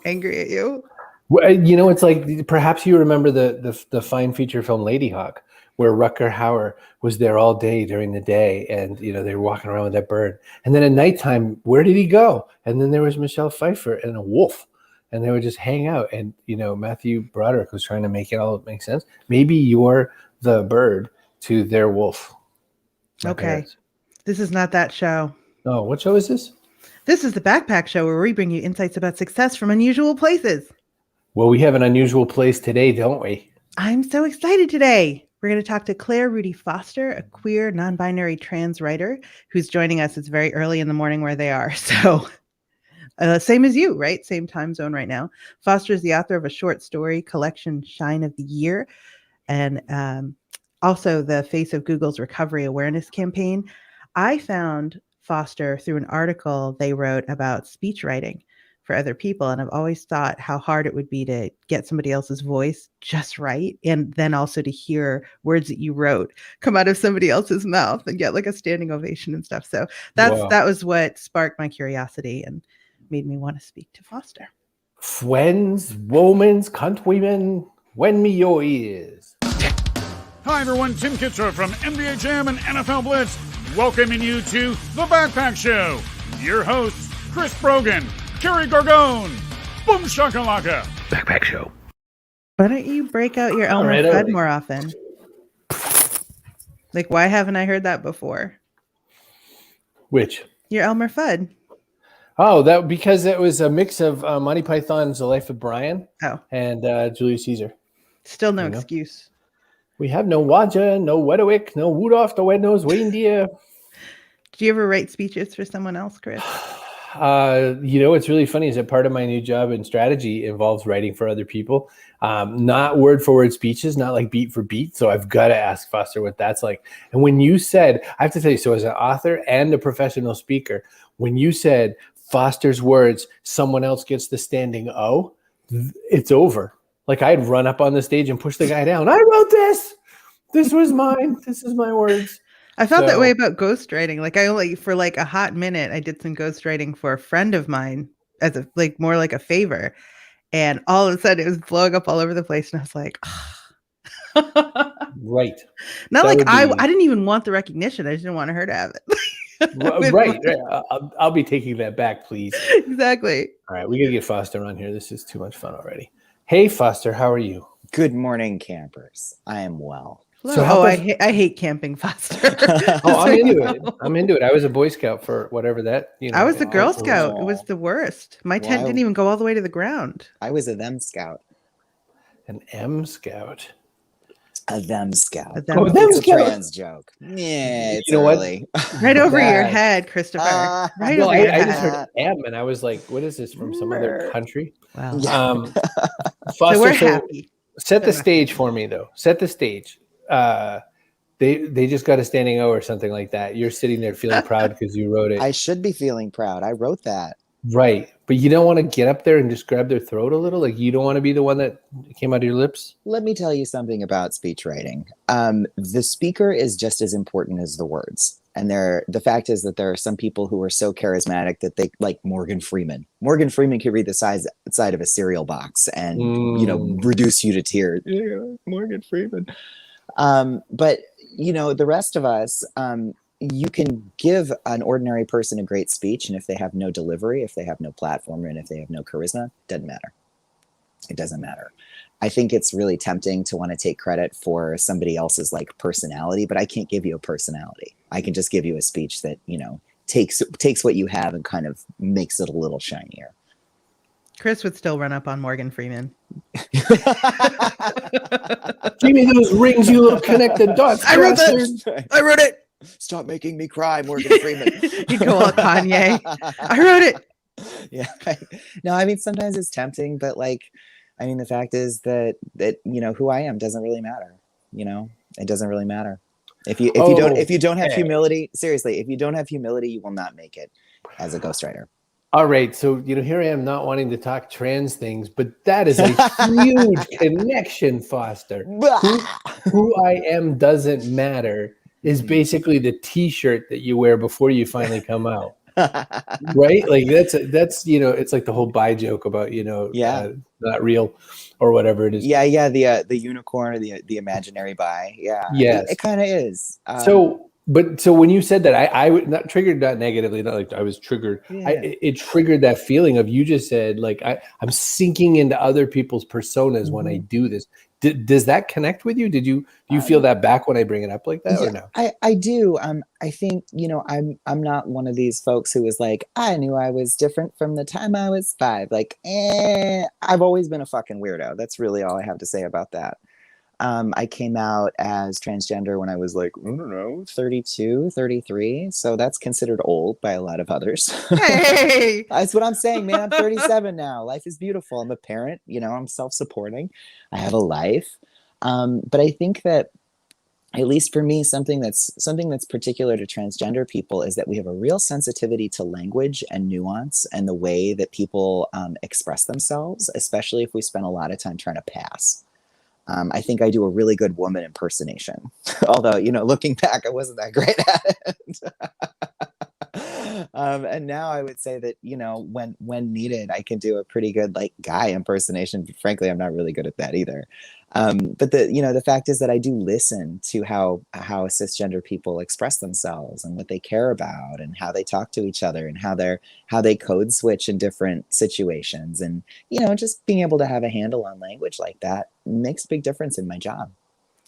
Angry at you. Well, it's like perhaps you remember the fine feature film Ladyhawk, where Rutger Hauer was there all day during the day, and they were walking around with that bird, and then at nighttime, where did he go? And then there was Michelle Pfeiffer and a wolf, and they would just hang out. And Matthew Broderick was trying to make it all make sense. Maybe you're the bird to their wolf. Okay, this is not that show. Oh, what show is this? This is the Backpack Show, where we bring you insights about success from unusual places. Well, we have an unusual place today, don't we? I'm so excited today. We're going to talk to Claire Rudy Foster, a queer, non-binary trans writer who's joining us. It's very early in the morning where they are. So same as you, right? Same time zone right now. Foster is the author of a short story collection, Shine of the Year, and also the face of Google's recovery awareness campaign. I found Foster through an article they wrote about speech writing for other people. And I've always thought how hard it would be to get somebody else's voice just right. And then also to hear words that you wrote come out of somebody else's mouth and get like a standing ovation and stuff. So that was what sparked my curiosity and made me want to speak to Foster. Friends, womans, cunt women, when me your ears. Hi everyone, Tim Kitzrow from NBA Jam and NFL Blitz, welcoming you to The Backpack Show. Your hosts, Chris Brogan, Kerry Gorgone, Boom Shakalaka. Backpack Show. Why don't you break out your Elmer Fudd more often? Like, why haven't I heard that before? Which? Your Elmer Fudd. Oh, because it was a mix of Monty Python's The Life of Brian and Julius Caesar. Still no excuse. We have no Wadja, no Wedowik, no Rudolph the Red-Nosed Reindeer. Do you ever write speeches for someone else, Chris? What's really funny is that part of my new job in strategy involves writing for other people. Not word for word speeches, not like beat for beat. So I've got to ask Foster what that's like. And when you said, I have to tell you, so as an author and a professional speaker, when you said Foster's words, someone else gets the standing O, it's over. Like I'd run up on the stage and push the guy down. I wrote this. This was mine. This is my words. I felt that way about ghostwriting. Like for like a hot minute, I did some ghostwriting for a friend of mine as more like a favor. And all of a sudden it was blowing up all over the place. And I was like, right. Not that like I didn't even want the recognition. I just didn't want her to have it. Right. I'll be taking that back, please. Exactly. All right. We got to get Foster on here. This is too much fun already. Hey, Foster, how are you? Good morning, campers. I am well. So I hate camping, Foster. I'm into it. I was a Boy Scout for whatever that. I was a Girl Scout. It was the worst. My tent didn't even go all the way to the ground. I was a them scout. An M Scout. A them scout. Them it's scout. A trans joke. Yeah, it's early. Right over your head, Christopher. Right over your head. I just heard M, and I was like, "What is this from some other country?" Wow. Foster, so we're happy. Set the stage for me, though. Set the stage. They just got a standing O or something like that. You're sitting there feeling proud because you wrote it. I should be feeling proud. I wrote that. Right. But you don't want to get up there and just grab their throat a little? Like you don't want to be the one that came out of your lips? Let me tell you something about speech writing. The speaker is just as important as the words. And the fact is that there are some people who are so charismatic that they like Morgan Freeman. Morgan Freeman could read the side of a cereal box and, reduce you to tears. Yeah, Morgan Freeman. But, the rest of us, you can give an ordinary person a great speech, and if they have no delivery, if they have no platform, and if they have no charisma, doesn't matter. It doesn't matter. I think it's really tempting to want to take credit for somebody else's like personality, but I can't give you a personality. I can just give you a speech that, takes what you have and kind of makes it a little shinier. Chris would still run up on Morgan Freeman. Give me those rings, you little connected dots. I wrote it. Stop making me cry, Morgan Freeman. You go all Kanye. I wrote it. Yeah. No, I mean, sometimes it's tempting, but the fact is that who I am doesn't really matter. It doesn't really matter. If you don't have humility, seriously, if you don't have humility, you will not make it as a ghostwriter. All right. So, here I am not wanting to talk trans things, but that is a huge connection, Foster. Who I am doesn't matter is basically the T-shirt that you wear before you finally come out. Right? Like that's it's like the whole bi joke about not real or whatever it is. Yeah, the unicorn or the imaginary bi. Yeah, Yes. it kind of is. So when you said that, I would not triggered, not negatively, not like I was triggered. Yeah. It triggered that feeling of, you just said, like, I'm sinking into other people's personas when I do this. Does that connect with you? Do you feel that back when I bring it up like that, or no? I do. I think, I'm not one of these folks who was like, I knew I was different from the time I was 5. Like, I've always been a fucking weirdo. That's really all I have to say about that. I came out as transgender when I was like, I don't know, 32, 33. So that's considered old by a lot of others. Hey! That's what I'm saying, man. I'm 37 now. Life is beautiful. I'm a parent, I'm self-supporting. I have a life. But I think that, at least for me, something that's particular to transgender people is that we have a real sensitivity to language and nuance and the way that people express themselves, especially if we spend a lot of time trying to pass. I think I do a really good woman impersonation, although, looking back, I wasn't that great at it. And now I would say that, when needed, I can do a pretty good like guy impersonation. Frankly, I'm not really good at that either. But the fact is that I do listen to how cisgender people express themselves and what they care about and how they talk to each other and how they code switch in different situations. And, just being able to have a handle on language like that makes a big difference in my job.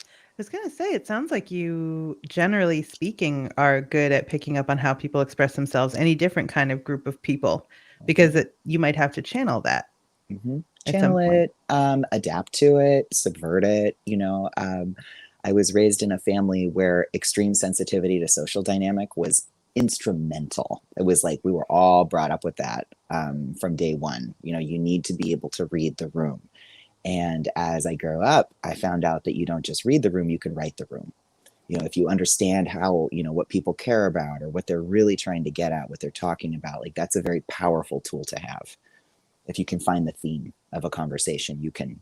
I was going to say, it sounds like you, generally speaking, are good at picking up on how people express themselves, any different kind of group of people, because you might have to channel that. Mm-hmm. Channel it, adapt to it, subvert it. I was raised in a family where extreme sensitivity to social dynamic was instrumental. It was like we were all brought up with that from day one. You need to be able to read the room. And as I grew up, I found out that you don't just read the room, you can write the room. If you understand how, what people care about or what they're really trying to get at, what they're talking about, like that's a very powerful tool to have. If you can find the theme of a conversation, you can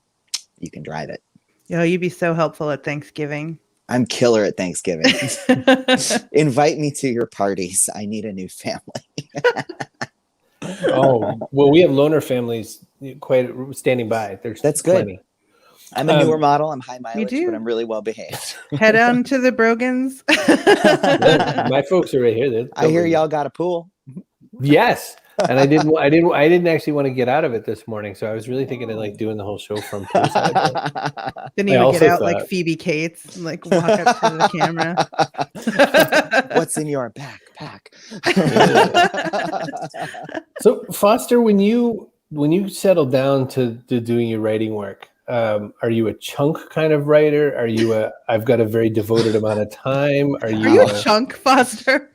drive it. You'd be so helpful at Thanksgiving. I'm killer at Thanksgiving. Invite me to your parties. I need a new family. Oh, well, we have loner families quite standing by. That's good. Plenty. I'm a newer model. I'm high mileage, but I'm really well behaved. Head on to the Brogans. My folks are right here. I hear y'all got a pool. Yes, and I didn't actually want to get out of it this morning, so I was really thinking of like doing the whole show from poolside. Then you would get out like Phoebe Cates, and like walk up to the camera. What's in your backpack? So, Foster, when you settle down to doing your writing work, are you a chunk kind of writer? Are you I've got a very devoted amount of time? Are you a chunk, Foster?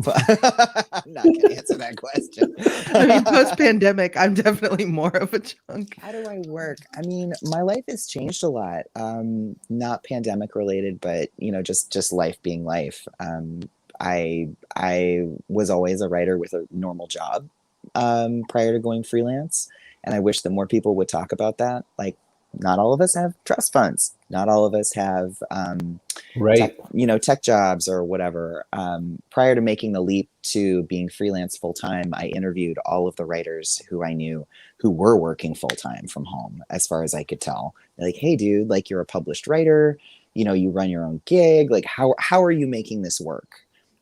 I'm not going to answer that question. I mean, post-pandemic, I'm definitely more of a chunk. How do I work? I mean, my life has changed a lot. Not pandemic related, but just life being life. I was always a writer with a normal job prior to going freelance, and I wish that more people would talk about that. Like, not all of us have trust funds. Not all of us have tech jobs or whatever. Prior to making the leap to being freelance full time, I interviewed all of the writers who I knew who were working full time from home, as far as I could tell. They're like, hey, dude, like you're a published writer, you run your own gig. Like, how are you making this work?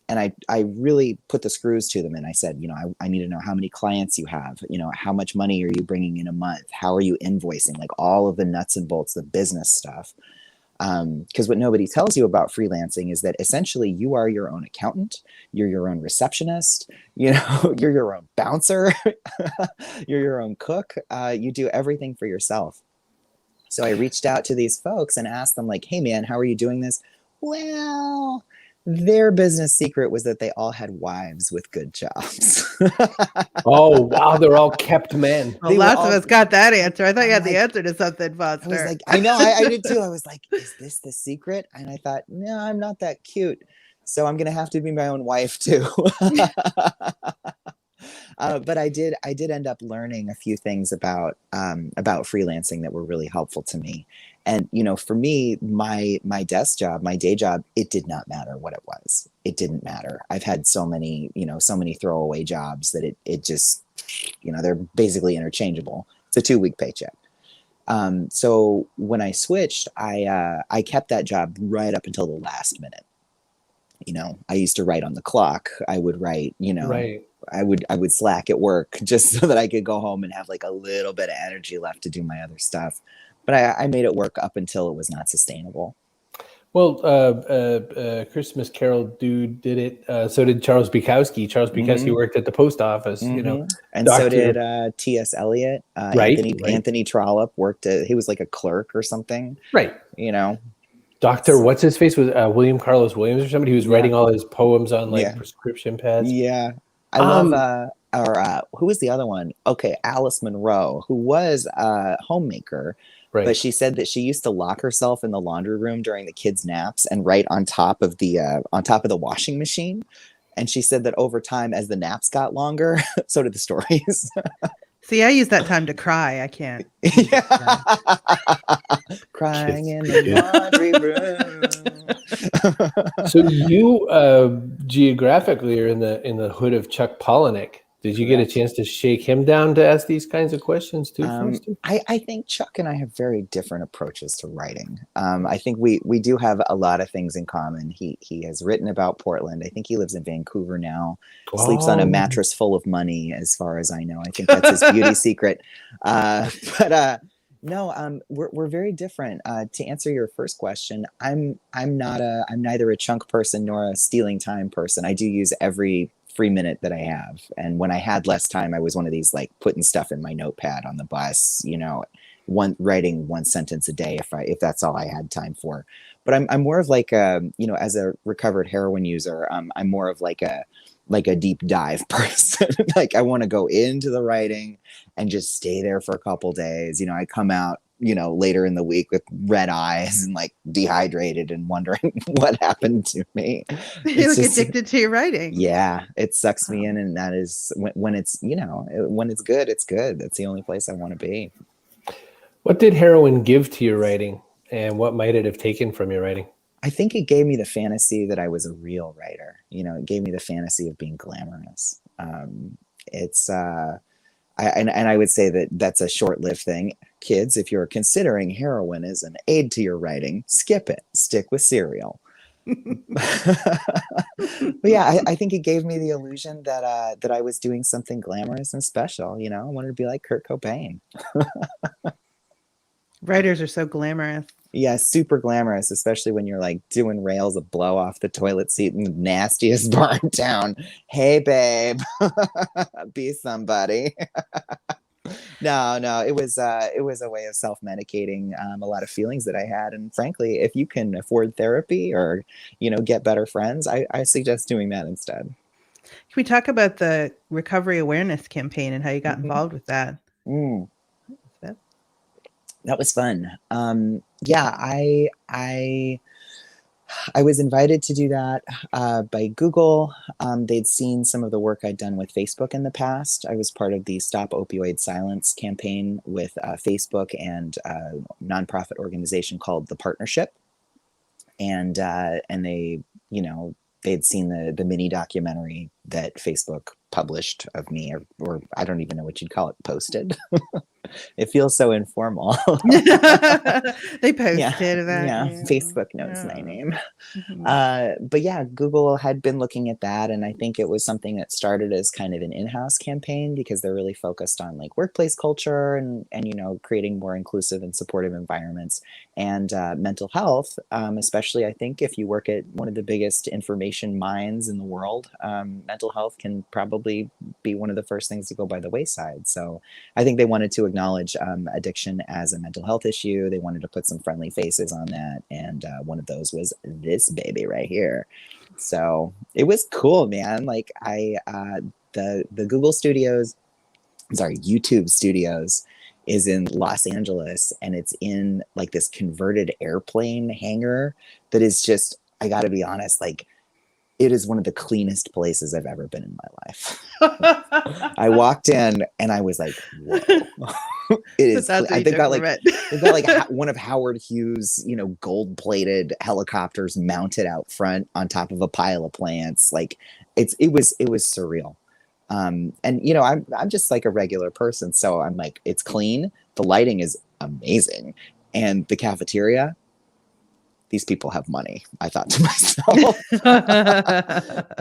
And I really put the screws to them. And I said, I need to know how many clients you have, how much money are you bringing in a month? How are you invoicing? Like all of the nuts and bolts, the business stuff. Because what nobody tells you about freelancing is that essentially you are your own accountant, you're your own receptionist, you're your own bouncer, you're your own cook. You do everything for yourself. So I reached out to these folks and asked them like, hey man, how are you doing this? Well, their business secret was that they all had wives with good jobs. Oh, wow. They're all kept men. Well, lots of us got that answer. I thought you had the answer to something, Foster. I was like, I know, I did too. I was like, is this the secret? And I thought, no, I'm not that cute. So I'm going to have to be my own wife too. But I did end up learning a few things about freelancing that were really helpful to me. And for me, my desk job, my day job, it did not matter what it was. It didn't matter. I've had so many throwaway jobs that it just, they're basically interchangeable. It's a 2-week paycheck. So when I switched, I kept that job right up until the last minute. I used to write on the clock. I would write, Right. I would slack at work just so that I could go home and have like a little bit of energy left to do my other stuff. But I made it work up until it was not sustainable. Well, Christmas Carol dude did it. So did Charles Bukowski. Charles Bukowski worked at the post office, and doctor. So did T.S. Eliot. Right, Anthony Trollope worked. He was like a clerk or something. Right. Doctor, what's his face was William Carlos Williams or somebody who was writing all his poems on prescription pads. Yeah, I love. Who was the other one? Okay, Alice Munro, who was a homemaker. Right. But she said that she used to lock herself in the laundry room during the kids' naps and write on top of the washing machine. And she said that over time, as the naps got longer, so did the stories. See, I use that time to cry. I can't. Crying in the laundry room. So you geographically are in the hood of Chuck Palahniuk. Did you get a chance to shake him down to ask these kinds of questions too? I think Chuck and I have very different approaches to writing. I think we do have a lot of things in common. He has written about Portland. I think he lives in Vancouver now. Sleeps on a mattress full of money, as far as I know. I think that's his beauty secret. No, we're very different. To answer your first question, I'm neither a chunk person nor a stealing time person. I do use every free minute that I have. And when I had less time, I was one of these like putting stuff in my notepad on the bus, writing one sentence a day if that's all I had time for. But I'm more of like as a recovered heroin user, I'm more of like a deep dive person. Like I want to go into the writing and just stay there for a couple days. I come out later in the week with red eyes and like dehydrated and wondering what happened to me. You look addicted to your writing. Yeah, it sucks me in, and that is when it's when it's good, it's good. That's the only place I want to be. What did heroin give to your writing, and what might it have taken from your writing? I think it gave me the fantasy that I was a real writer. It gave me the fantasy of being glamorous. I would say that that's a short-lived thing. Kids, if you're considering heroin as an aid to your writing, skip it. Stick with cereal. But yeah, I think it gave me the illusion that I was doing something glamorous and special. I wanted to be like Kurt Cobain. Writers are so glamorous. Yeah, super glamorous, especially when you're like doing rails of blow off the toilet seat in the nastiest bar in town. Hey, babe, be somebody. No, it was a way of self-medicating a lot of feelings that I had. And frankly, if you can afford therapy or, get better friends, I suggest doing that instead. Can we talk about the recovery awareness campaign and how you got involved with that? That was fun. Yeah, I was invited to do that by Google. They'd seen some of the work I'd done with Facebook in the past. I was part of the Stop Opioid Silence campaign with Facebook and a nonprofit organization called The Partnership. And they, they'd seen the mini documentary that Facebook published of me, or I don't even know what you'd call it, posted. It feels so informal. They posted that. Yeah, Facebook knows my name. But yeah, Google had been looking at that, and I think it was something that started as kind of an in-house campaign because they're really focused on like workplace culture and creating more inclusive and supportive environments and mental health, especially I think if you work at one of the biggest information mines in the world, mental health can probably be one of the first things to go by the wayside. So I think they wanted to acknowledge addiction as a mental health issue. They wanted to put some friendly faces on that. And one of those was this baby right here. So it was cool, man. Like the YouTube studios is in Los Angeles, and it's in like this converted airplane hangar that is just, I gotta be honest, like it is one of the cleanest places I've ever been in my life. I walked in and I was like, whoa. It is. They've got like one of Howard Hughes, gold-plated helicopters mounted out front on top of a pile of plants. Like it was surreal. And I'm just like a regular person, so I'm like, it's clean. The lighting is amazing, and the cafeteria. These people have money, I thought to myself.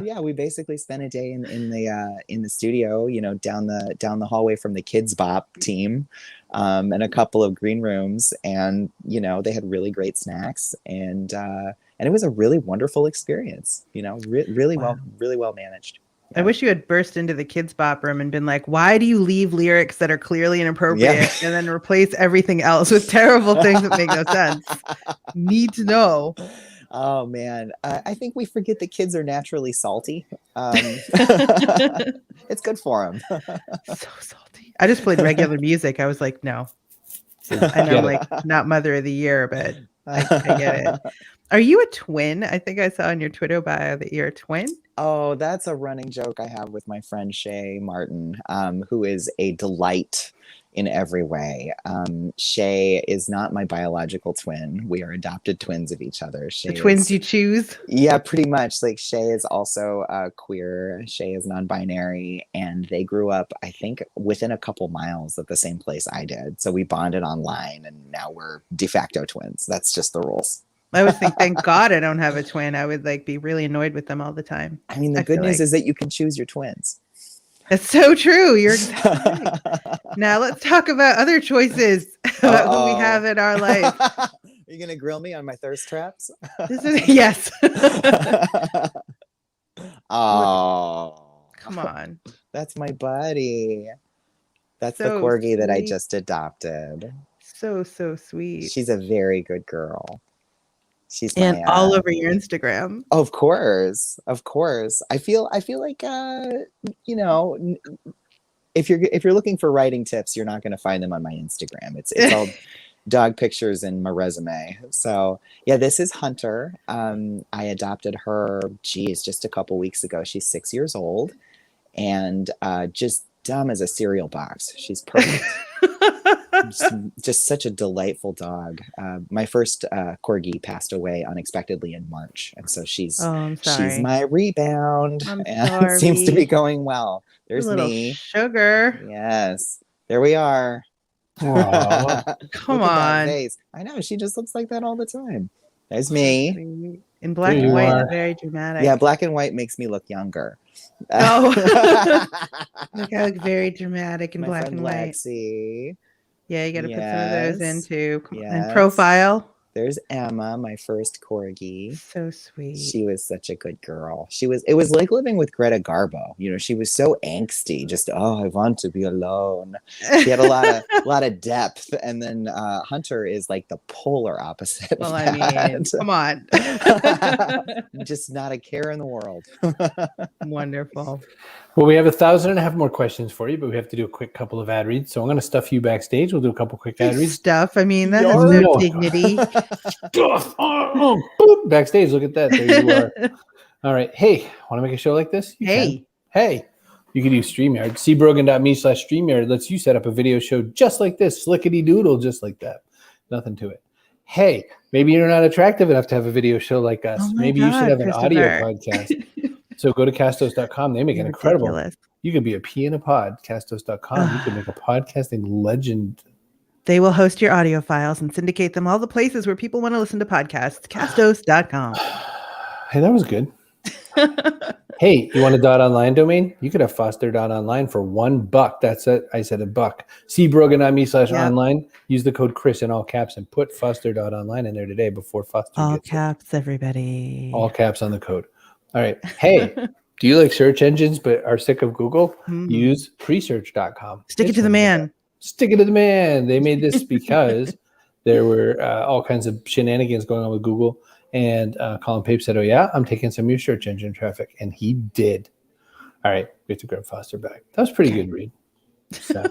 Yeah, we basically spent a day in the studio, down the hallway from the Kids Bop team, and a couple of green rooms, and they had really great snacks, and it was a really wonderful experience. Really well managed. I wish you had burst into the Kids Bop room and been like, why do you leave lyrics that are clearly inappropriate and then replace everything else with terrible things that make no sense? Need to know. Oh, man. I think we forget that kids are naturally salty. It's good for them. So salty. I just played regular music. I was like, no. I know, like, not Mother of the Year, but I get it. Are you a twin? I think I saw on your Twitter bio that you're a twin. Oh, that's a running joke I have with my friend Shay Martin, who is a delight in every way. Shay is not my biological twin. We are adopted twins of each other. The twins you choose? Yeah, pretty much. Like, Shay is also queer. Shay is non-binary, and they grew up, I think, within a couple miles of the same place I did. So we bonded online, and now we're de facto twins. That's just the rules. I would think, thank God I don't have a twin. I would be really annoyed with them all the time. I mean, the good news is that you can choose your twins. That's so true. You're exactly right. Now let's talk about other choices about who we have in our life. Are you going to grill me on my thirst traps? Yes. Oh, come on. That's my buddy. That's so the corgi that I sweet. just adopted. So sweet. She's a very good girl. She's all over your Instagram. Of course. I feel like if you're looking for writing tips, you're not going to find them on my Instagram. It's all dog pictures and my resume. So yeah, this is Hunter. I adopted her, just a couple weeks ago. She's 6 years old, and just dumb as a cereal box. She's perfect. just such a delightful dog. My first corgi passed away unexpectedly in March, and so she's my rebound, and it seems to be going well. There's me, sugar. Yes, there we are. Come on, face. I know, she just looks like that all the time. There's me in black and white, very dramatic. Yeah, black and white makes me look younger. Oh, look, I look very dramatic in black and white. Lexi. Yeah, you got to put some of those in too. And profile. There's Emma, my first corgi. So sweet. She was such a good girl. It was like living with Greta Garbo. She was so angsty. Just, I want to be alone. She had a lot of depth. And then Hunter is like the polar opposite. Well, I mean, come on. Just not a care in the world. Wonderful. Well, we have 1,000.5 more questions for you, but we have to do a quick couple of ad reads. So I'm going to stuff you backstage. We'll do a couple quick ad reads. Stuff. I mean, that has no dignity. Backstage, look at that. There you are. All right. Hey, want to make a show like this? Hey, you can use StreamYard. cbrogan.me/StreamYard lets you set up a video show just like this. Slickety doodle, just like that. Nothing to it. Hey, maybe you're not attractive enough to have a video show like us. Maybe you should have an audio podcast. So go to castos.com. They make an incredible. You can be a pea in a pod. Castos.com. You can make a podcasting legend. They will host your audio files and syndicate them all the places where people want to listen to podcasts. Castos.com. Hey, that was good. Hey, you want a .online domain? You could have foster.online for $1. That's it. I said $1. cbrogan.me/online. Use the code Chris in all caps and put foster.online in there today before Foster all gets caps, everybody. All caps on the code. All right. Hey, do you like search engines but are sick of Google? Use presearch.com. Stick it to the man. Stick it to the man. They made this because there were all kinds of shenanigans going on with Google. And Colin Pape said, I'm taking some of your search engine traffic. And he did. All right. We have to grab Foster back. That was a pretty good read. So,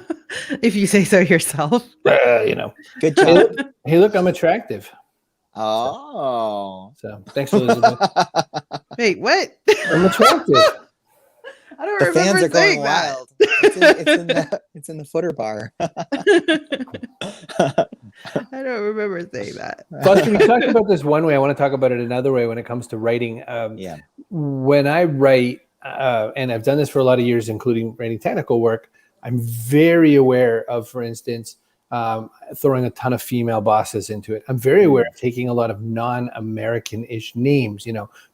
if you say so yourself. Good job. Hey, look, I'm attractive. Oh. So thanks, Elizabeth. Wait, what? I'm attractive. I don't The remember fans are going saying that. wild. It's in the footer bar. I don't remember saying that. Foster, we talked about this one way. I want to talk about it another way when it comes to writing. Yeah. When I write, and I've done this for a lot of years, including writing technical work, I'm very aware of, for instance, throwing a ton of female bosses into it. I'm very aware of taking a lot of non-American-ish names.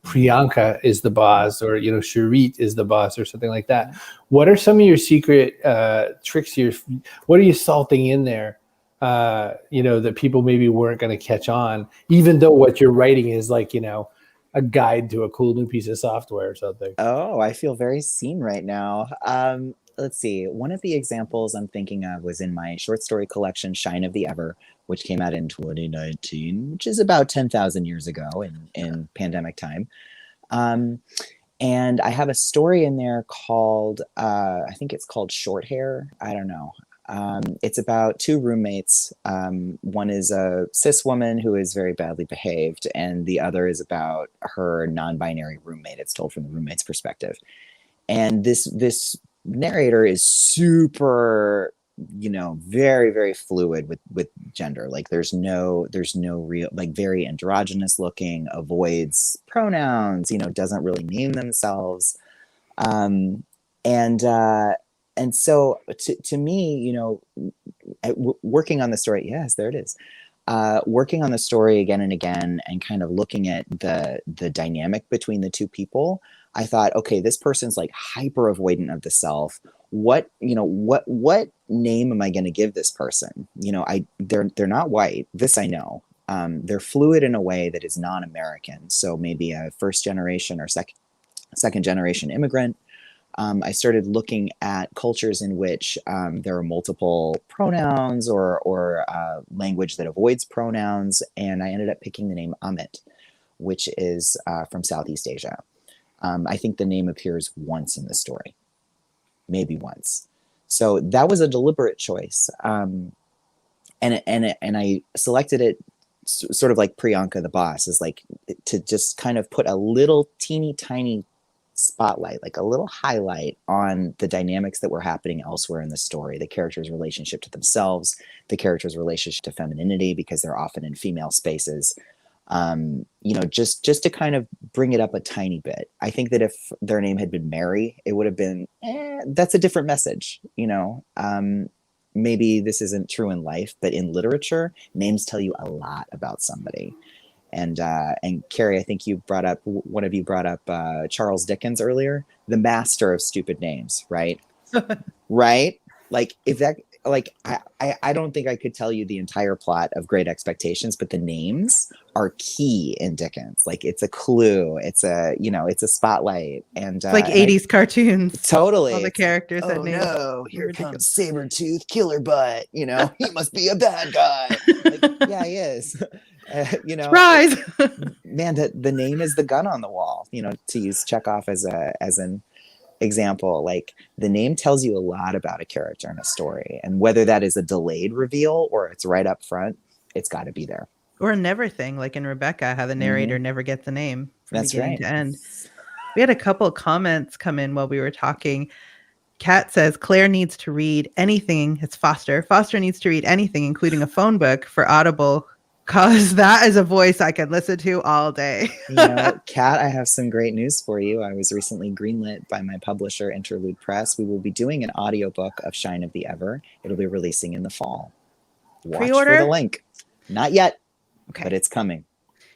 Priyanka is the boss, or Sharit is the boss, or something like that. What are some of your secret tricks here? What are you salting in there? That people maybe weren't going to catch on, even though what you're writing is like, a guide to a cool new piece of software or something. Oh, I feel very seen right now. Let's see. One of the examples I'm thinking of was in my short story collection, Shine of the Ever, which came out in 2019, which is about 10,000 years ago in pandemic time. And I have a story in there called, I think it's called Short Hair. I don't know. It's about two roommates. One is a cis woman who is very badly behaved, and the other is about her non-binary roommate. It's told from the roommate's perspective. And this narrator is super, very, very fluid with gender. Like there's no real, like very androgynous looking, avoids pronouns, doesn't really name themselves. And so to me, working on the story, yes, there it is. Working on the story again and again and kind of looking at the dynamic between the two people, I thought, okay, this person's like hyper avoidant of the self. What name am I going to give this person? They're not white. This I know. They're fluid in a way that is non-American. So maybe a first generation or second generation immigrant. I started looking at cultures in which there are multiple pronouns or language that avoids pronouns, and I ended up picking the name Amit, which is from Southeast Asia. I think the name appears once in the story, maybe once. So that was a deliberate choice, and I selected it sort of like Priyanka, the boss, is like to just kind of put a little teeny tiny spotlight, like a little highlight on the dynamics that were happening elsewhere in the story, the characters' relationship to themselves, the characters' relationship to femininity, because they're often in female spaces. Just to kind of bring it up a tiny bit. I think that if their name had been Mary, it would have been, that's a different message, maybe this isn't true in life, but in literature, names tell you a lot about somebody. And Kerry, I think one of you brought up Charles Dickens earlier, the master of stupid names, right? Right? Like if that, like I don't think I could tell you the entire plot of Great Expectations, but the names are key in Dickens. Like it's a clue, it's a spotlight, and It's like 80s cartoons. Totally, All the characters that name. No, here comes Sabretooth Killer Butt. He must be a bad guy. Like, yeah, he is. Surprise! Man, the name is the gun on the wall. To use Chekhov as an example, like the name tells you a lot about a character in a story, and whether that is a delayed reveal or it's right up front, it's got to be there. Or a never thing, like in Rebecca, how the narrator never gets the name from beginning to end. We had a couple of comments come in while we were talking. Kat says Claire needs to read anything. It's Foster. Foster needs to read anything, including a phone book for Audible, because that is a voice I could listen to all day. Kat, I have some great news for you. I was recently greenlit by my publisher, Interlude Press. We will be doing an audiobook of Shine of the Ever. It'll be releasing in the fall. Watch Pre-order? for the link. Not yet, Okay. but it's coming.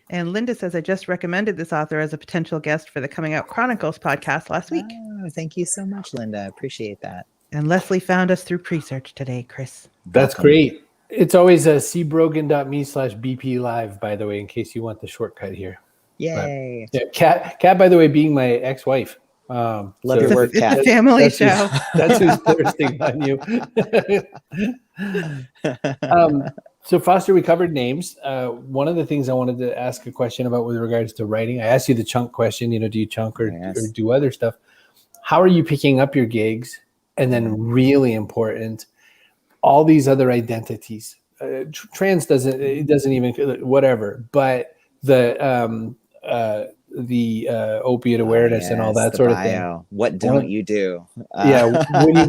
And Linda says, I just recommended this author as a potential guest for the Coming Out Chronicles podcast last week. Oh, thank you so much, Linda. Appreciate that. And Leslie found us through pre-search today, Chris. That's great. It's always cbrogan.me/BP live, by the way, in case you want the shortcut here. Yay. But, yeah, Kat, by the way, being my ex-wife. Love your work, Kat. It's a family show. That's who's thirsting on you. So Foster, we covered names. One of the things I wanted to ask a question about with regards to writing, I asked you the chunk question, do you chunk or do other stuff? How are you picking up your gigs? And then really important, all these other identities. Trans doesn't even, whatever, but the opiate awareness and all that sort of thing. What don't you do? Yeah, when you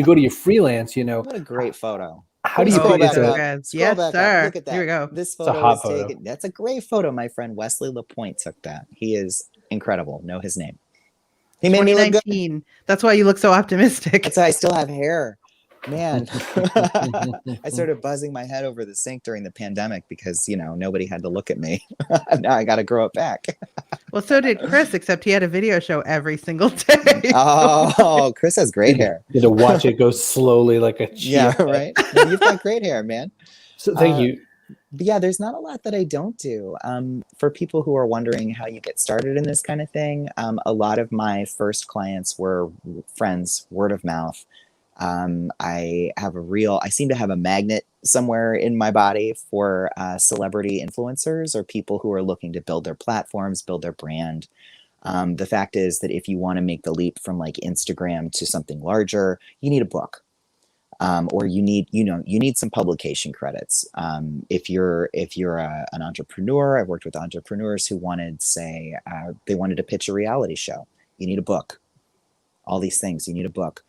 go to your freelance, you know, what a great photo. How do you scroll put back yourself? up? Scroll back up. Look at that. Here we go. This a photo hot is photo. taken. That's a great photo. My friend Wesley Lapointe took that. He is incredible. Know his name. He made me look good. That's why you look so optimistic. That's why I still have hair. Man, I started buzzing my head over the sink during the pandemic because, you know, nobody had to look at me. Now I got to grow it back. Well, so did Chris, except he had a video show every single day. Oh, Chris has great hair. You had to watch it go slowly like a chia. Yeah, right. No, you've got great hair, man. So thank you. But yeah, there's not a lot that I don't do. For people who are wondering how you get started in this kind of thing, a lot of my first clients were friends, word of mouth. I seem to have a magnet somewhere in my body for celebrity influencers or people who are looking to build their platforms, build their brand. The fact is that if you want to make the leap from like Instagram to something larger, you need a book. Or you need some publication credits. If you're an entrepreneur, I've worked with entrepreneurs who wanted, say, they wanted to pitch a reality show. You need a book. All these things, you need a book.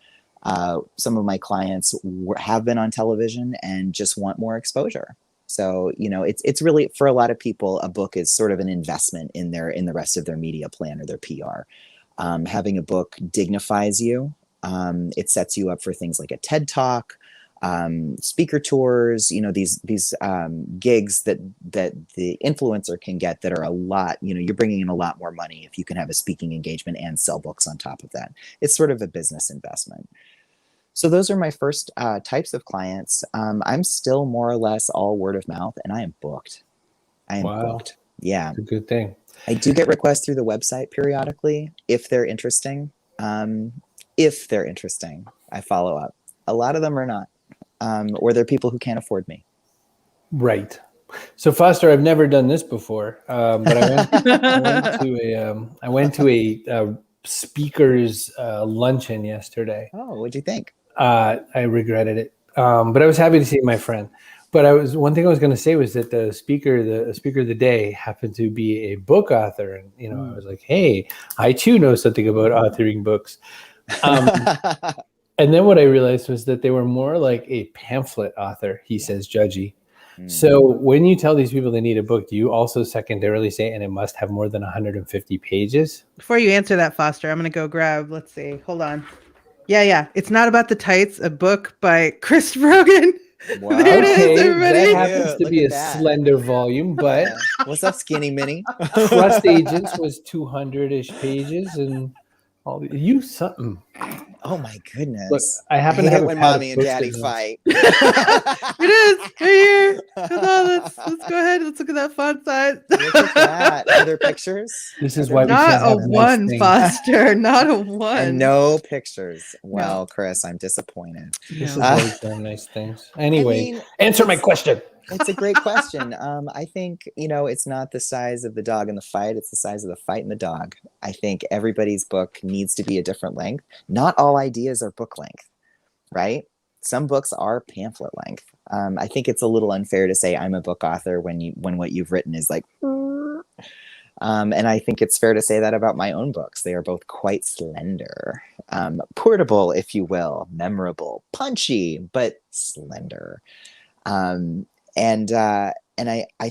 Some of my clients have been on television and just want more exposure. So, you know, it's really, for a lot of people, a book is sort of an investment in the rest of their media plan or their PR. Having a book dignifies you. It sets you up for things like a TED Talk, speaker tours, you know, these gigs that the influencer can get that are a lot, you know, you're bringing in a lot more money if you can have a speaking engagement and sell books on top of that. It's sort of a business investment. So those are my first types of clients. I'm still more or less all word of mouth, and I am booked. Booked. Yeah. It's a good thing. I do get requests through the website periodically if they're interesting. If they're interesting, I follow up. A lot of them are not, or they're people who can't afford me. Right. So Foster, I've never done this before, but I went to a speaker's luncheon yesterday. Oh, what'd you think? I regretted it, but I was happy to see my friend. But one thing I was going to say was that the speaker of the day happened to be a book author, and you know, I was like, hey, I too know something about authoring books. And then what I realized was that they were more like a pamphlet author, he says, judgy. So when you tell these people they need a book, do you also secondarily say, and it must have more than 150 pages? Before you answer that, Foster, I'm going to go grab, let's see, hold on. Yeah. It's Not About the Tights, a book by Chris Brogan. Wow. There it is, everybody. That happens to be a slender volume, but what's up, Skinny Mini? Trust Agents was 200-ish pages, and something. Oh my goodness! Look, I happen to have when mommy and daddy fight. It is right here. Hold on, let's go ahead. Let's look at that font size. Look at that. Are there pictures? This is why we not can't a have nice one, things. Foster. Not a one. And no pictures. Well, Chris, I'm disappointed. This is why we can't have nice things. Anyway, answer my question. It's a great question. I think, you know, it's not the size of the dog in the fight. It's the size of the fight in the dog. I think everybody's book needs to be a different length. Not all ideas are book length, right? Some books are pamphlet length. I think it's a little unfair to say I'm a book author when what you've written is like, and I think it's fair to say that about my own books. They are both quite slender, portable, if you will, memorable, punchy, but slender. And I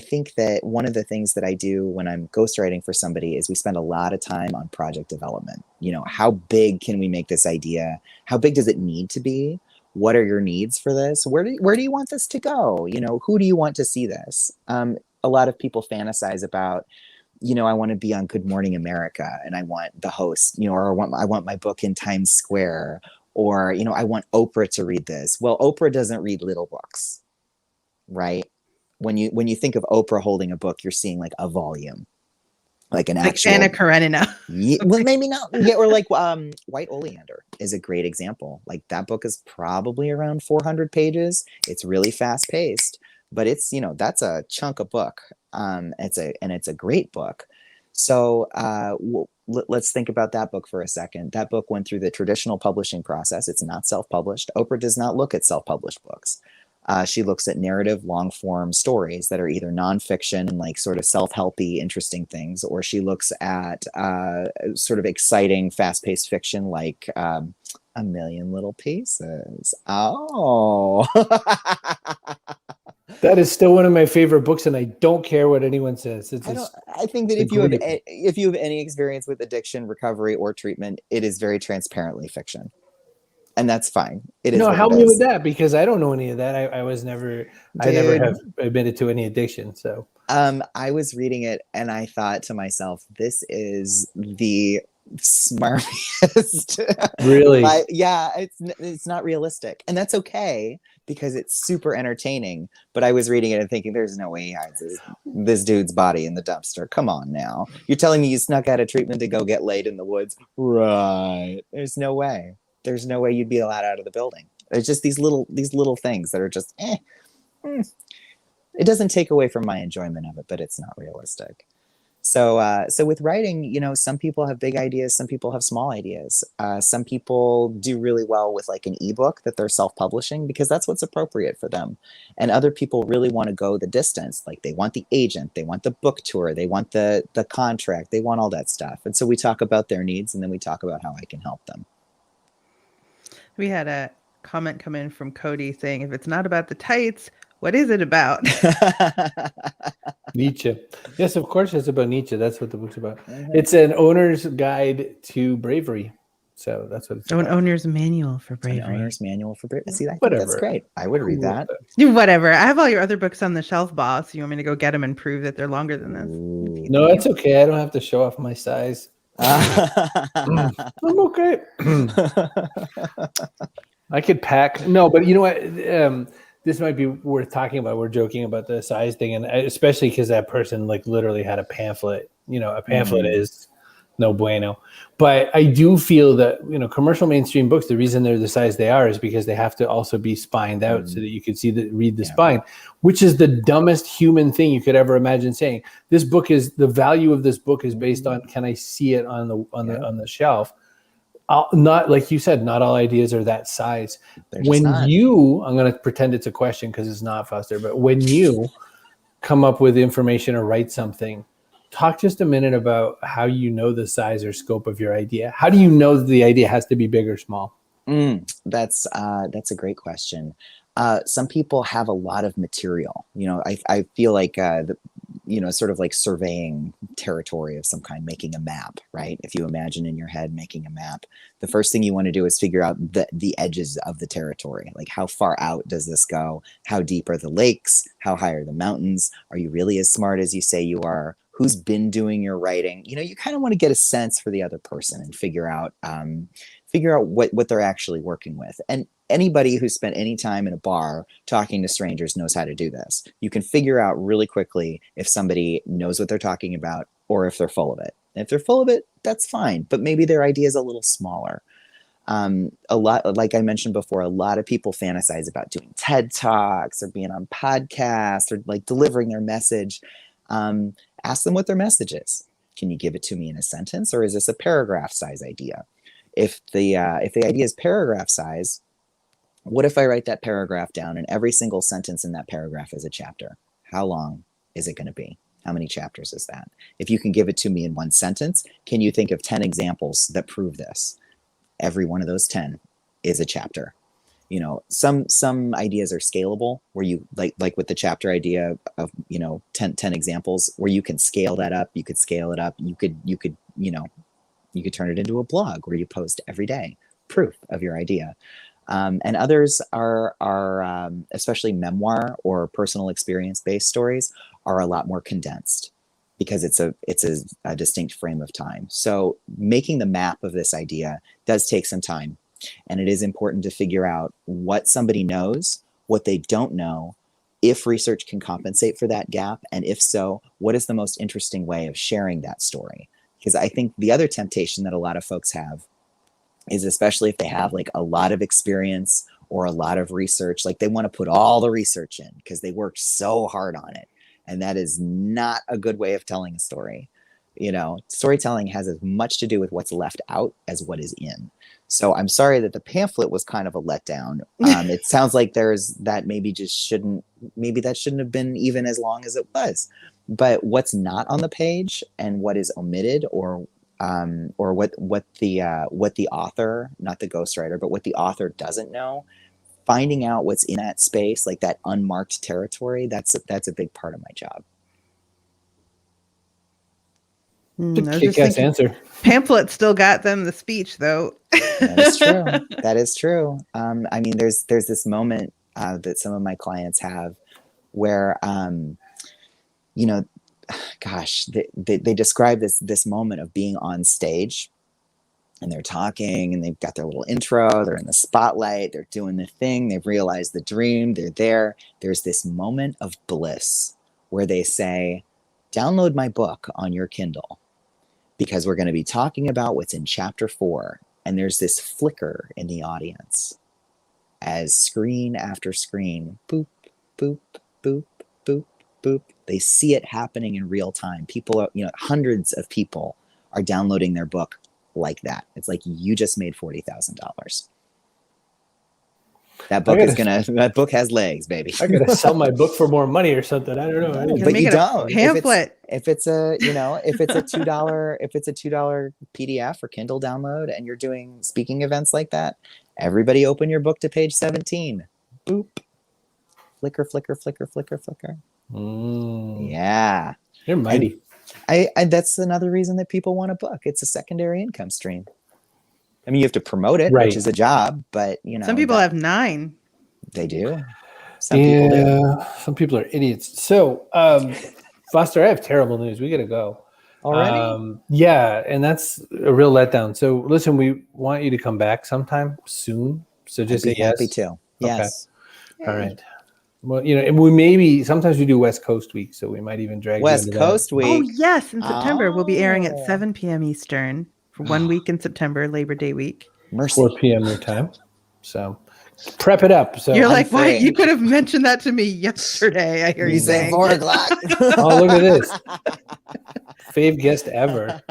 think that one of the things that I do when I'm ghostwriting for somebody is we spend a lot of time on project development. You know, how big can we make this idea? How big does it need to be? What are your needs for this? Where do you want this to go? You know, who do you want to see this? A lot of people fantasize about, you know, I want to be on Good Morning America and I want the host, you know, or I want my book in Times Square, or, you know, I want Oprah to read this. Well, Oprah doesn't read little books. Right? When you think of Oprah holding a book, you're seeing like a volume, like an actual Anna Karenina. Yeah, well, maybe not. Yeah, or like White Oleander is a great example. Like that book is probably around 400 pages. It's really fast paced, but it's, you know, that's a chunk of book. It's a great book. So let's think about that book for a second. That book went through the traditional publishing process. It's not self-published. Oprah does not look at self-published books. She looks at narrative long form stories that are either nonfiction and like sort of self-helpy, interesting things, or she looks at sort of exciting, fast-paced fiction like A Million Little Pieces. Oh. That is still one of my favorite books, and I don't care what anyone says. I think that if you have any experience with addiction, recovery, or treatment, it is very transparently fiction. And that's fine. It is. No, what help it me is. with that, because I don't know any of that. I never have admitted to any addiction. So I was reading it and I thought to myself, this is the smartest. Really? Yeah, it's not realistic. And that's okay because it's super entertaining. But I was reading it and thinking, there's no way he hides this dude's body in the dumpster. Come on now. You're telling me you snuck out of treatment to go get laid in the woods? Right. There's no way. There's no way you'd be allowed out of the building. It's just these little things that are just It doesn't take away from my enjoyment of it, but it's not realistic. So with writing, you know, some people have big ideas, some people have small ideas. Some people do really well with like an ebook that they're self-publishing because that's what's appropriate for them. And other people really want to go the distance. Like they want the agent, they want the book tour, they want the contract, they want all that stuff. And so we talk about their needs and then we talk about how I can help them. We had a comment come in from Cody saying, if it's not about the tights, what is it about? Nietzsche. Yes, of course it's about Nietzsche. That's what the book's about. It's an owner's guide to bravery. So that's what it's about. An owner's manual for bravery. An owner's manual for bravery. See, I think that's great. I would read that. Whatever. I have all your other books on the shelf, boss. You want me to go get them and prove that they're longer than this? Ooh. No, it's okay. I don't have to show off my size. I'm okay. I could pack. No, but you know what? This might be worth talking about. We're joking about the size thing, and especially because that person like literally had a pamphlet. You know, a pamphlet is no bueno. But I do feel that, you know, commercial mainstream books, the reason they're the size they are is because they have to also be spined out so that you can read the spine, which is the dumbest human thing you could ever imagine saying. This book is, the value of this book is based on, can I see it on the shelf? Not like you said, not all ideas are that size. When I'm going to pretend it's a question because it's not, Foster, but when you come up with information or write something, talk just a minute about how you know the size or scope of your idea. How do you know that the idea has to be big or small? That's a great question. Some people have a lot of material. You know, I feel like sort of like surveying territory of some kind, making a map, right? If you imagine in your head making a map, the first thing you want to do is figure out the edges of the territory. Like, how far out does this go? How deep are the lakes? How high are the mountains? Are you really as smart as you say you are? Who's been doing your writing? You know, you kind of want to get a sense for the other person and figure out what they're actually working with. And anybody who's spent any time in a bar talking to strangers knows how to do this. You can figure out really quickly if somebody knows what they're talking about or if they're full of it. And if they're full of it, that's fine. But maybe their idea is a little smaller. A lot, like I mentioned before, a lot of people fantasize about doing TED Talks or being on podcasts or like delivering their message. Ask them what their message is. Can you give it to me in a sentence, or is this a paragraph size idea? If the idea is paragraph size, what if I write that paragraph down and every single sentence in that paragraph is a chapter? How long is it going to be? How many chapters is that? If you can give it to me in one sentence, can you think of 10 examples that prove this? Every one of those 10 is a chapter. You know, some ideas are scalable, where you like with the chapter idea of, 10 examples, where you can scale that up. You could scale it up. You could turn it into a blog where you post every day proof of your idea. And others are especially memoir or personal experience-based stories are a lot more condensed because it's a distinct frame of time. So making the map of this idea does take some time. And it is important to figure out what somebody knows, what they don't know, if research can compensate for that gap. And if so, what is the most interesting way of sharing that story? Because I think the other temptation that a lot of folks have is, especially if they have like a lot of experience or a lot of research, like they want to put all the research in because they worked so hard on it. And that is not a good way of telling a story. Storytelling has as much to do with what's left out as what is in. So I'm sorry that the pamphlet was kind of a letdown. It sounds like maybe that shouldn't have been even as long as it was. But what's not on the page and what is omitted, or what the author, not the ghostwriter, but what the author doesn't know, finding out what's in that space, like that unmarked territory, that's a big part of my job. Kick-ass answer. Pamphlet still got them the speech, though. That is true. That is true. I mean, there's this moment that some of my clients have where, they describe this moment of being on stage, and they're talking, and they've got their little intro. They're in the spotlight. They're doing the thing. They've realized the dream. They're there. There's this moment of bliss where they say, "Download my book on your Kindle, because we're going to be talking about what's in chapter 4. And there's this flicker in the audience as screen after screen, boop, boop, boop, boop, boop. They see it happening in real time. People are, hundreds of people are downloading their book like that. It's like you just made $40,000. That book has legs, baby. I gotta sell my book for more money or something. I don't know. But you don't. Pamphlet. If it's a $2 PDF or Kindle download, and you're doing speaking events like that, everybody open your book to page 17. Boop. Flicker, flicker, flicker, flicker, flicker. Yeah. You're mighty. I that's another reason that people want a book. It's a secondary income stream. I mean, you have to promote it, right, which is a job, but some people have 9. They do. People do. Some people are idiots. So, Foster, I have terrible news. We got to go already. Yeah, and that's a real letdown. So, listen, we want you to come back sometime soon. So just say yes. Happy to. Yes. Okay. All right. Well, and we sometimes we do West Coast week, so we might even drag West Coast week. Oh yes, in September we'll be airing at 7 p.m. Eastern for 1 week in September, Labor Day week. Mercy. 4 p.m. your time. So prep it up. So you're like, why? You could have mentioned that to me yesterday. I hear you saying 4 o'clock. Oh, look at this. Fave guest ever.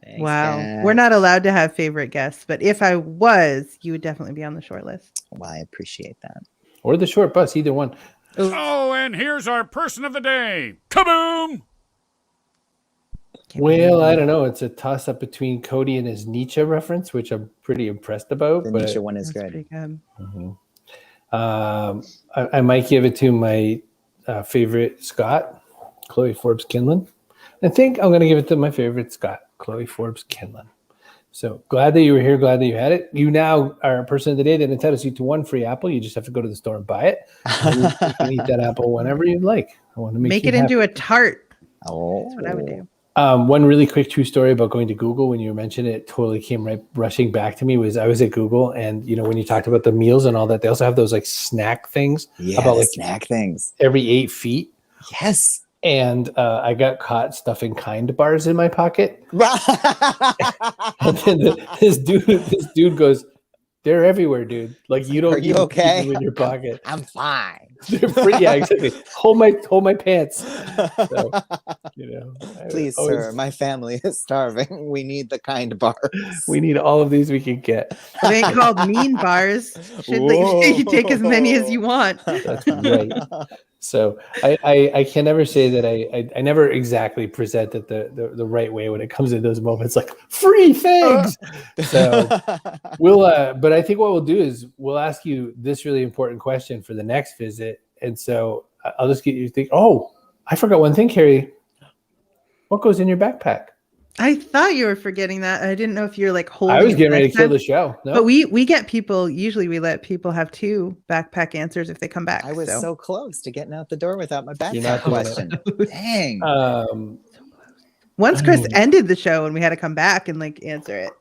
Thanks, wow. Dad. We're not allowed to have favorite guests, but if I was, you would definitely be on the short list. Well, I appreciate that. Or the short bus, either one. Oh, and here's our person of the day. Kaboom! Well, I don't know. It's a toss-up between Cody and his Nietzsche reference, which I'm pretty impressed about. The Nietzsche one is good. Pretty good. Mm-hmm. I might give it to my favorite Scott, Chloe Forbes Kinlan. I think I'm going to give it to my favorite Scott, Chloe Forbes Kinlan. So glad that you were here. Glad that you had it. You now are a person of the day that entitles you to 1 free apple. You just have to go to the store and buy it. And you can eat that apple whenever you'd like. I want to make it into a tart. Oh, that's what I would do. One really quick true story about going to Google. When you mentioned it, totally came rushing back to me. Was I was at Google, and when you talked about the meals and all that, they also have those like snack things. Yeah, about like snack things every 8 feet. Yes. And I got caught stuffing Kind bars in my pocket. And then this dude goes, "They're everywhere, dude. Like you don't. Are you okay? Keep them in your pocket." I'm fine. They're pretty. Yeah, exactly. Hold my pants. So, Please, sir. My family is starving. We need the Kind bars. We need all of these we can get. They ain't called mean bars. You take as many as you want. That's right. So I can never say that I never exactly present it the right way when it comes to those moments, like free things. So but I think what we'll do is we'll ask you this really important question for the next visit. And so I'll just get you to think, oh, I forgot one thing, Kerry. What goes in your backpack? I thought you were forgetting that. I didn't know if you're like holding. I was getting ready to kill the show. No. But we get people. Usually, we let people have 2 backpack answers if they come back. I was so close to getting out the door without my backpack question. Dang. Once Chris ended the show and we had to come back and like answer it.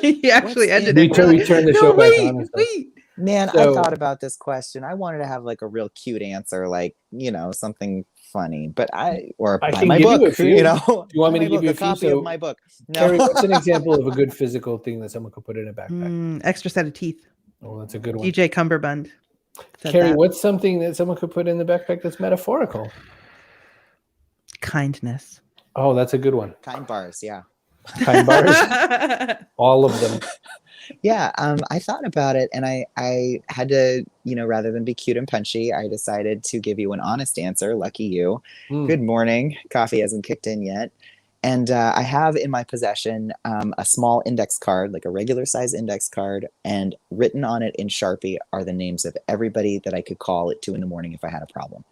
He actually ended it. We turned the show back on. Wait. Man, I thought about this question. I wanted to have like a real cute answer, like something funny, but I buy my book. Do you want me to give you a copy of my book? No. Kerry, what's an example of a good physical thing that someone could put in a backpack? Extra set of teeth. Oh, that's a good one. DJ Cumberbund. Kerry, what's something that someone could put in the backpack that's metaphorical? kindness. Oh, that's a good one. Kind bars, yeah. Kind bars. All of them. Yeah, I thought about it, and I had to, rather than be cute and punchy, I decided to give you an honest answer. Lucky you. Good morning. Coffee hasn't kicked in yet. And I have in my possession a small index card, like a regular size index card, and written on it in Sharpie are the names of everybody that I could call at 2 a.m. if I had a problem.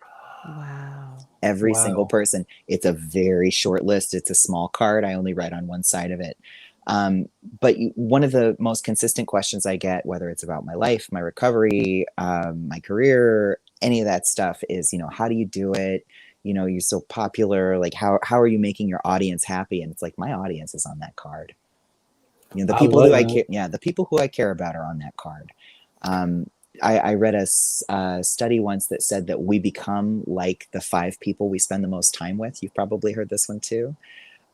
Wow. Every single person. It's a very short list. It's a small card. I only write on one side of it. But one of the most consistent questions I get, whether it's about my life, my recovery, my career, any of that stuff is, how do you do it? You're so popular. Like, how are you making your audience happy? And it's like, my audience is on that card. The people who I care, the people who I care about are on that card. I read a study once that said that we become like the 5 people we spend the most time with. You've probably heard this one too.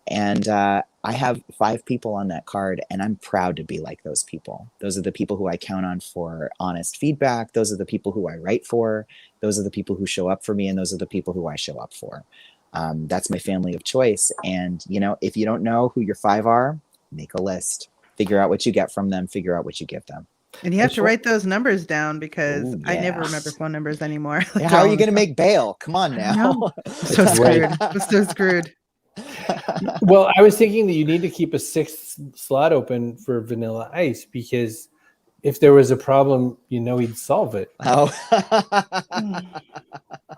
And I have 5 people on that card, and I'm proud to be like those people. Those are the people who I count on for honest feedback. Those are the people who I write for. Those are the people who show up for me, and those are the people who I show up for. That's my family of choice. And, if you don't know who your 5 are, make a list. Figure out what you get from them. Figure out what you give them. And you have to write those numbers down because I never remember phone numbers anymore. Yeah, how are you going to make bail? Come on now. So screwed. I'm so screwed. Well, I was thinking that you need to keep a 6th slot open for Vanilla Ice, because if there was a problem, he'd solve it. Oh.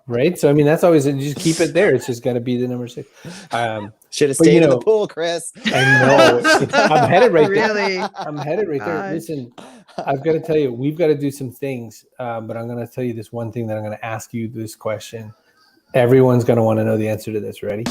Right? So, that's always, you just keep it there. It's just got to be the number 6. Should have stayed in the pool, Chris. I know. I'm headed right really? there. I'm headed right there. Listen, I've got to tell you, we've got to do some things, but I'm going to tell you this one thing that I'm going to ask you this question. Everyone's going to want to know the answer to this. Ready?